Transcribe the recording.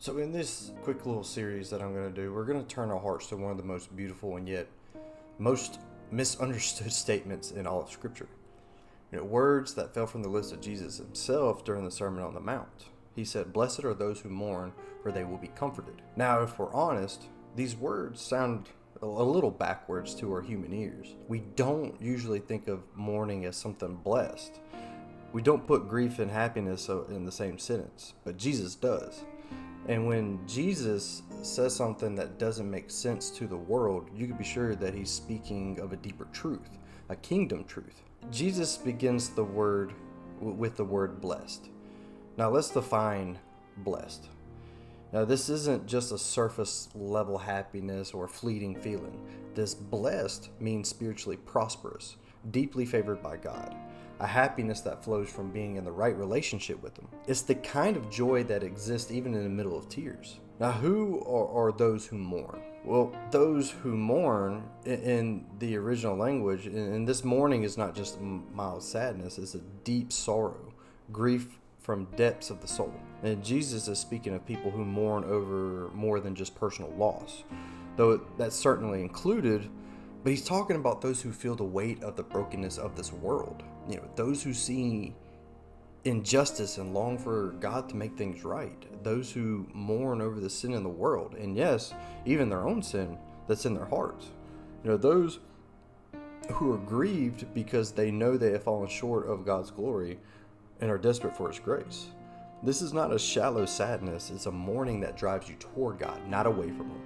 So in this quick little series that I'm going to do, we're going to turn our hearts to one of the most beautiful and yet most misunderstood statements in all of Scripture. Words that fell from the lips of Jesus himself during the Sermon on the Mount. He said, "Blessed are those who mourn, for they will be comforted." Now, if we're honest, these words sound a little backwards to our human ears. We don't usually think of mourning as something blessed. We don't put grief and happiness in the same sentence, but Jesus does. And when Jesus says something that doesn't make sense to the world, you can be sure that he's speaking of a deeper truth, a kingdom truth. Jesus begins the word with the word blessed. Now let's define blessed. Now this isn't just a surface level happiness or fleeting feeling. This blessed means spiritually prosperous, deeply favored by God. A happiness that flows from being in the right relationship with Him. It's the kind of joy that exists even in the middle of tears. Now, who are those who mourn? Well, those who mourn in the original language, and this mourning is not just mild sadness, it's a deep sorrow, grief from depths of the soul. And Jesus is speaking of people who mourn over more than just personal loss, though that's certainly included. But he's talking about those who feel the weight of the brokenness of this world. Those who see injustice and long for God to make things right. Those who mourn over the sin in the world. And yes, even their own sin that's in their hearts. Those who are grieved because they know they have fallen short of God's glory and are desperate for His grace. This is not a shallow sadness. It's a mourning that drives you toward God, not away from Him.